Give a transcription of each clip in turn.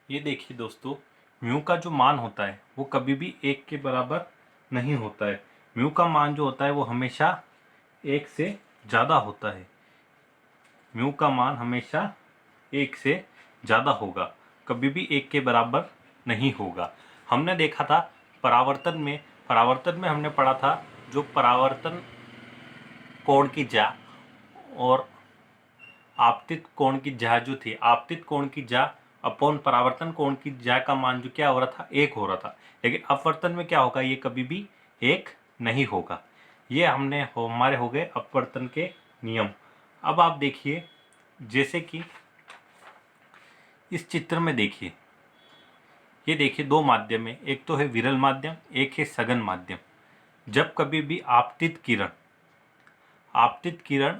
ये देखिए दोस्तों, म्यू का जो मान होता है वो कभी भी एक के बराबर नहीं होता है। म्यू का मान जो होता है वो हमेशा एक से ज़्यादा होता है। म्यू का मान हमेशा एक से ज़्यादा होगा, कभी भी एक के बराबर नहीं होगा। हमने देखा था परावर्तन में हमने पढ़ा था जो परावर्तन कोण की ज्या और आपतित कोण की ज्या जो थी, आपतित कोण की ज्या अपॉन परावर्तन कोण की ज्या का मान जो क्या हो रहा था, एक हो रहा था। लेकिन अपवर्तन में क्या होगा, ये कभी भी एक नहीं होगा। ये हमारे हो गए अपवर्तन के नियम। अब आप देखिए, जैसे कि इस चित्र में देखिए, ये देखिए दो माध्यम है, एक तो है विरल माध्यम, एक है सघन माध्यम। जब कभी भी आपतित किरण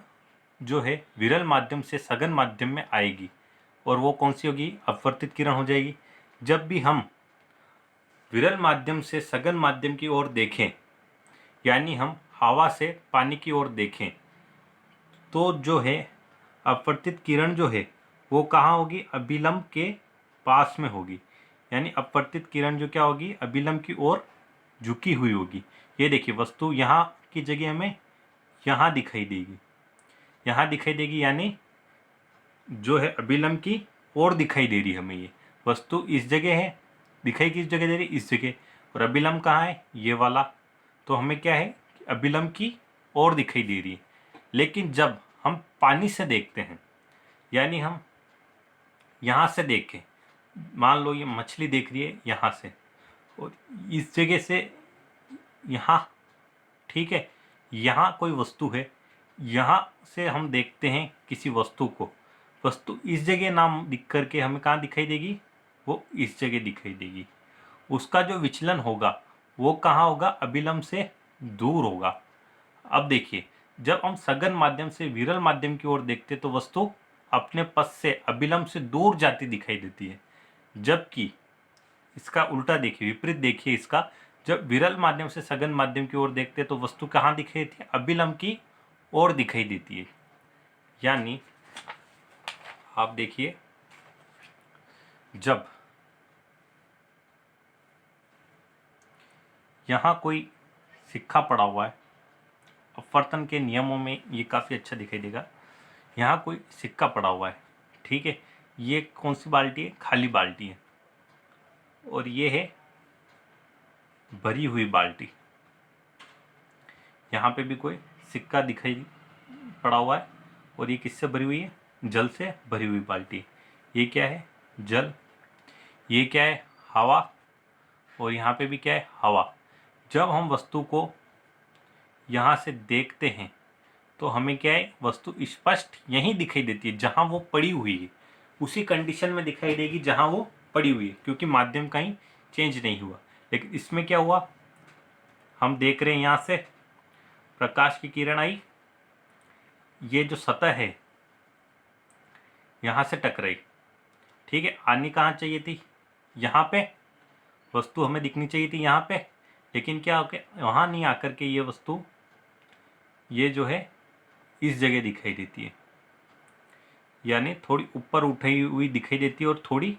जो है विरल माध्यम से सघन माध्यम में आएगी और वो कौन सी होगी, अपवर्तित किरण हो जाएगी। जब भी हम विरल माध्यम से सघन माध्यम की ओर देखें, यानी हम हवा से पानी की ओर देखें, तो जो है अपवर्तित किरण जो है वो कहाँ होगी, अभिलंब के पास में होगी। यानी अपवर्तित किरण जो क्या होगी, अभिलंब की ओर झुकी हुई होगी। ये देखिए वस्तु यहाँ की जगह हमें यहाँ दिखाई देगी, यहाँ दिखाई देगी, यानी जो है अभिलंब की ओर दिखाई दे रही है हमें। ये वस्तु इस जगह है, दिखाई किस जगह दे रही, इस जगह, और अभिलंब कहाँ है, ये वाला। तो हमें क्या है, अभिलंब की ओर दिखाई दे रही है। लेकिन जब हम पानी से देखते हैं, यानी हम यहाँ से देखें, मान लो ये मछली देख रही है यहाँ से और इस जगह से यहाँ, ठीक है, यहाँ कोई वस्तु है, यहाँ से हम देखते हैं किसी वस्तु को, वस्तु इस जगह नाम दिख करके हमें कहाँ दिखाई देगी, वो इस जगह दिखाई देगी। उसका जो विचलन होगा वो कहाँ होगा, अभिलंब से दूर होगा। अब देखिए, जब हम सघन माध्यम से विरल माध्यम की ओर देखते तो वस्तु अपने पथ से अभिलंब से दूर जाती दिखाई देती है। जबकि इसका उल्टा देखिए, विपरीत देखिए इसका, जब विरल माध्यम से सघन माध्यम की ओर देखते तो वस्तु कहाँ दिखाई देती है, अभिलंब की ओर दिखाई देती है। यानी आप देखिए, जब यहाँ कोई सिक्का पड़ा हुआ है, अपवर्तन के नियमों में ये काफ़ी अच्छा दिखाई देगा। यहाँ कोई सिक्का पड़ा हुआ है, ठीक है, ये कौन सी बाल्टी है, खाली बाल्टी है, और ये है भरी हुई बाल्टी। यहाँ पे भी कोई सिक्का दिखाई पड़ा हुआ है और ये किससे भरी हुई है, जल से भरी हुई बाल्टी। ये क्या है, जल, ये क्या है, हवा, और यहाँ पे भी क्या है, हवा। जब हम वस्तु को यहाँ से देखते हैं तो हमें क्या है, वस्तु स्पष्ट यहीं दिखाई देती है जहाँ वो पड़ी हुई है, उसी कंडीशन में दिखाई देगी जहाँ वो पड़ी हुई है, क्योंकि माध्यम कहीं चेंज नहीं हुआ। लेकिन इसमें क्या हुआ, हम देख रहे हैं यहाँ से प्रकाश की किरण आई, ये जो सतह है यहाँ से टकराई, ठीक है, आनी कहाँ चाहिए थी, यहाँ पे, वस्तु हमें दिखनी चाहिए थी यहाँ पे, लेकिन क्या हो गया, वहाँ नहीं आकर के ये वस्तु, ये जो है इस जगह दिखाई देती है, यानी थोड़ी ऊपर उठी हुई दिखाई देती है और थोड़ी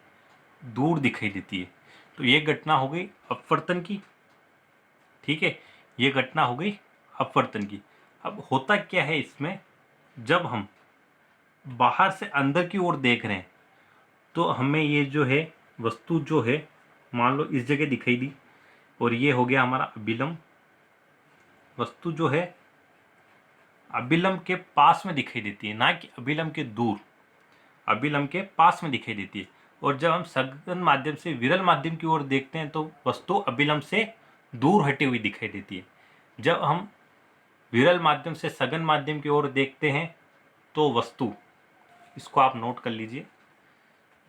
दूर दिखाई देती है। तो ये घटना हो गई अपवर्तन की, ठीक है, ये घटना हो गई अपवर्तन की। अब होता क्या है इसमें, जब हम बाहर से अंदर की ओर देख रहे हैं तो हमें ये जो है वस्तु जो है, मान लो इस जगह दिखाई दी, और ये हो गया हमारा अभिलंब। वस्तु जो है अभिलंब के पास में दिखाई देती है, ना कि अभिलंब के दूर, अभिलंब के पास में दिखाई देती है। और जब हम सघन माध्यम से विरल माध्यम की ओर देखते हैं तो वस्तु अभिलंब से दूर हटी हुई दिखाई देती है। जब हम विरल माध्यम से सघन माध्यम की ओर देखते हैं तो वस्तु, इसको आप नोट कर लीजिए,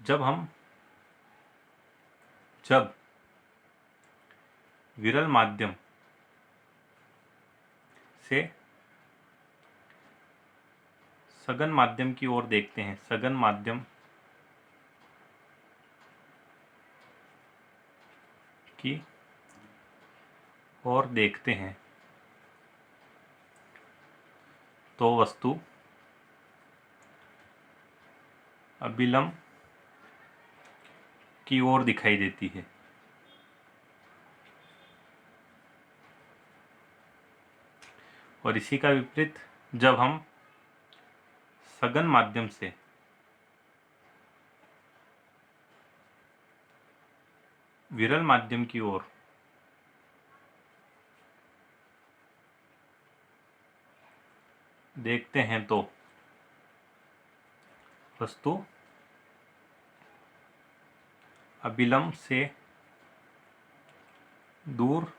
जब विरल माध्यम से सघन माध्यम की ओर देखते हैं, सघन माध्यम की ओर देखते हैं तो वस्तु अभिलंब की ओर दिखाई देती है। और इसी का विपरीत जब हम सघन माध्यम से विरल माध्यम की ओर देखते हैं तो वस्तु अभिलंब से दूर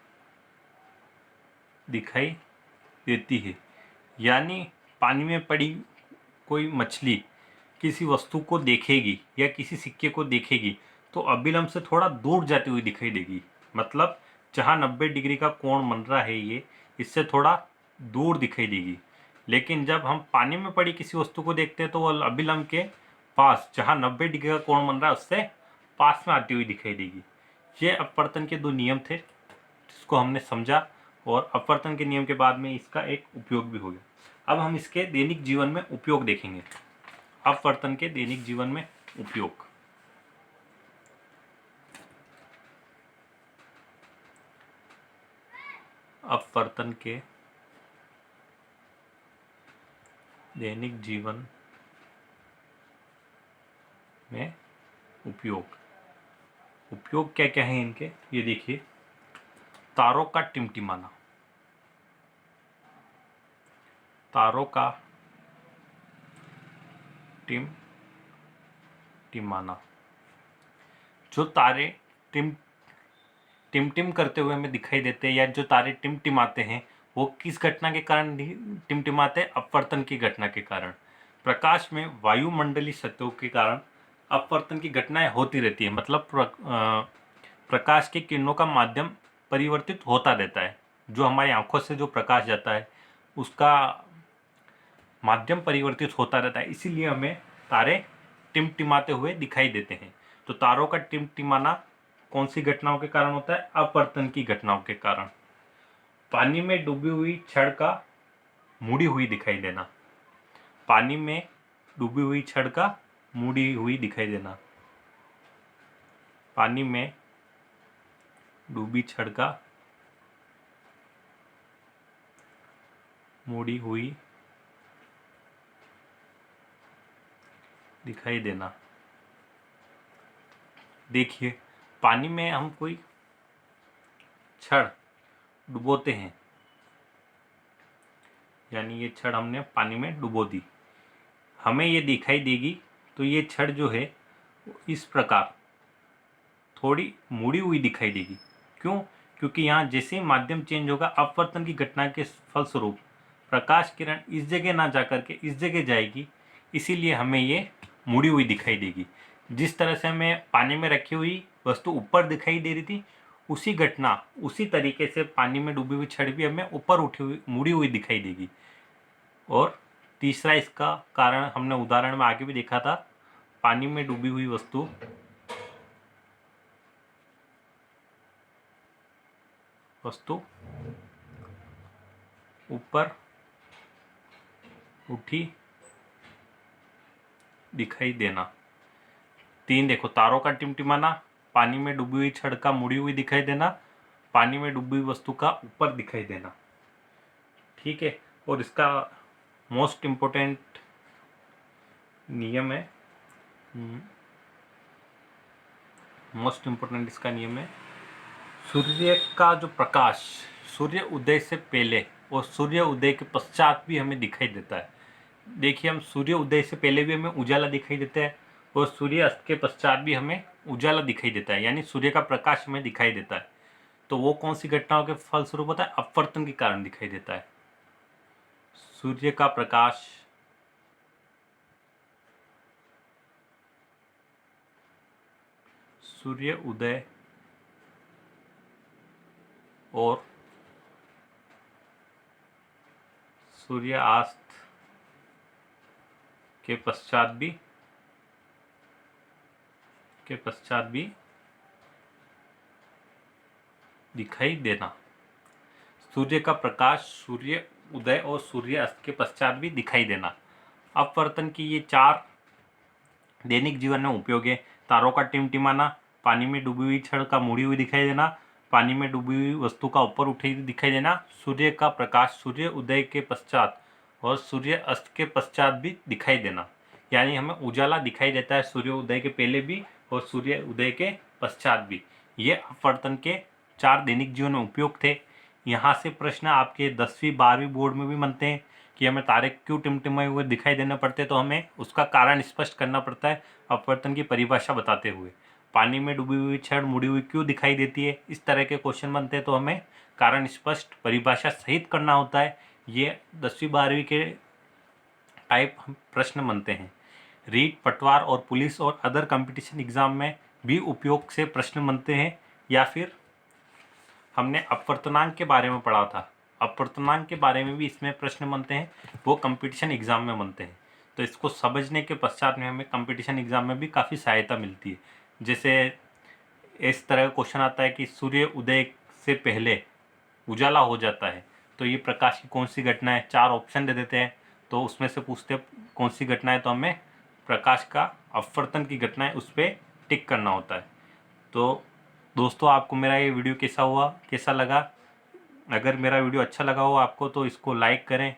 दिखाई देती है। यानी पानी में पड़ी कोई मछली किसी वस्तु को देखेगी या किसी सिक्के को देखेगी तो अभिलंब से थोड़ा दूर जाती हुई दिखाई देगी। मतलब जहाँ 90 डिग्री का कोण बन रहा है ये, इससे थोड़ा दूर दिखाई देगी। लेकिन जब हम पानी में पड़ी किसी वस्तु को देखते हैं तो वो अभिलंब के पास, जहाँ 90 डिग्री का कोण बन रहा है उससे पास में आती हुई दिखाई देगी। ये अपवर्तन के दो नियम थे जिसको हमने समझा, और अपवर्तन के नियम के बाद में इसका एक उपयोग भी हो गया। अब हम इसके दैनिक जीवन में उपयोग देखेंगे। अपवर्तन के दैनिक जीवन में उपयोग। अपवर्तन के दैनिक जीवन में उपयोग। उपयोग क्या क्या है इनके, ये देखिए। तारों का टिमटिमाना। तारों का टिमटिमाना। जो तारे टिमटिम करते हुए हमें दिखाई देते हैं या जो तारे टिमटिमाते हैं वो किस घटना के कारण टिमटिमाते हैं? अपवर्तन की घटना के कारण। प्रकाश में वायुमंडलीय सतहों के कारण अपवर्तन की घटनाएं होती रहती है। मतलब प्रकाश की किरणों का माध्यम परिवर्तित होता रहता है। जो हमारी आंखों से जो प्रकाश जाता है उसका माध्यम परिवर्तित होता रहता है, इसीलिए हमें तारे टिमटिमाते हुए दिखाई देते हैं। तो तारों का टिमटिमाना कौन सी घटनाओं के कारण होता है? अपवर्तन की घटनाओं के कारण। पानी में डूबी हुई छड़ का मुड़ी हुई दिखाई देना। पानी में डूबी हुई छड़ का मुड़ी हुई दिखाई देना। पानी में डूबी छड़ का मुड़ी हुई दिखाई देना। देखिए, पानी में हम कोई छड़ डुबोते हैं, यानी ये छड़ हमने पानी में डुबो दी, हमें ये दिखाई देगी। तो ये छड़ जो है इस प्रकार थोड़ी मुड़ी हुई दिखाई देगी। क्यों? क्योंकि यहाँ जैसे ही माध्यम चेंज होगा, अपवर्तन की घटना के फलस्वरूप प्रकाश किरण इस जगह ना जाकर के इस जगह जाएगी, इसीलिए हमें ये मुड़ी हुई दिखाई देगी। जिस तरह से हमें पानी में रखी हुई वस्तु ऊपर दिखाई दे रही थी, उसी घटना उसी तरीके से पानी में डूबी हुई छड़ भी हमें ऊपर उठी हुई मुड़ी हुई दिखाई देगी। और तीसरा इसका कारण हमने उदाहरण में आगे भी देखा था। पानी में डूबी हुई वस्तु ऊपर उठी दिखाई देना। 3 देखो, तारों का टिमटिमाना, पानी में डूबी हुई छड़ का मुड़ी हुई दिखाई देना, पानी में डूबी हुई वस्तु का ऊपर दिखाई देना। ठीक है। और इसका मोस्ट इम्पोर्टेंट नियम है, मोस्ट इम्पोर्टेंट इसका नियम है, सूर्य का जो प्रकाश सूर्य उदय से पहले और सूर्य उदय के पश्चात भी हमें दिखाई देता है। देखिए, हम सूर्य उदय से पहले भी हमें उजाला दिखाई देता है और सूर्य अस्त के पश्चात भी हमें उजाला दिखाई देता है, यानी सूर्य का प्रकाश हमें दिखाई देता है। तो वो कौन सी घटनाओं के फलस्वरूप होता है? अपवर्तन के कारण दिखाई देता है। सूर्य का प्रकाश सूर्य उदय और सूर्यास्त के पश्चात भी दिखाई देना। सूर्य का प्रकाश सूर्य उदय और सूर्य अस्त के पश्चात भी दिखाई देना। अपवर्तन की ये 4 दैनिक जीवन में उपयोग है। तारों का टिमटिमाना, पानी में डूबी हुई छड़ का मुड़ी हुई दिखाई देना, पानी में डूबी हुई वस्तु का ऊपर उठी दिखाई देना, सूर्य का प्रकाश सूर्य उदय के पश्चात और सूर्य अस्त के पश्चात भी दिखाई देना। यानी हमें उजाला दिखाई देता है सूर्य उदय के पहले भी और सूर्य उदय के पश्चात भी। ये अपवर्तन के 4 दैनिक जीवन में उपयोग थे। यहाँ से प्रश्न आपके 10वीं 12वीं बोर्ड में भी बनते हैं कि हमें तारे क्यों टिमटिमाए हुए दिखाई देने पड़ते, तो हमें उसका कारण स्पष्ट करना पड़ता है अपवर्तन की परिभाषा बताते हुए। पानी में डूबी हुई छड़ मुड़ी हुई क्यों दिखाई देती है, इस तरह के क्वेश्चन बनते हैं तो हमें कारण स्पष्ट परिभाषा सहित करना होता है। ये 10वीं 12वीं के टाइप प्रश्न बनते हैं। रीट, पटवार और पुलिस और अदर कंपटीशन एग्जाम में भी उपयोग से प्रश्न बनते हैं। या फिर हमने अपवर्तनांक के बारे में पढ़ा था, अपवर्तनांक के बारे में भी इसमें प्रश्न बनते हैं, वो कंपटीशन एग्जाम में बनते हैं। तो इसको समझने के पश्चात में हमें कंपटीशन एग्जाम में भी काफ़ी सहायता मिलती है। जैसे इस तरह का क्वेश्चन आता है कि सूर्य उदय से पहले उजाला हो जाता है, तो ये प्रकाश की कौन सी घटना है। 4 ऑप्शन दे देते हैं, तो उसमें से पूछते कौन सी घटना है, तो हमें प्रकाश का अपवर्तन की घटना है उस पर टिक करना होता है। तो दोस्तों, आपको मेरा ये वीडियो कैसा लगा? अगर मेरा वीडियो अच्छा लगा हो आपको तो इसको लाइक करें,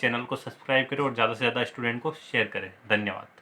चैनल को सब्सक्राइब करें और ज़्यादा से ज़्यादा स्टूडेंट को शेयर करें। धन्यवाद।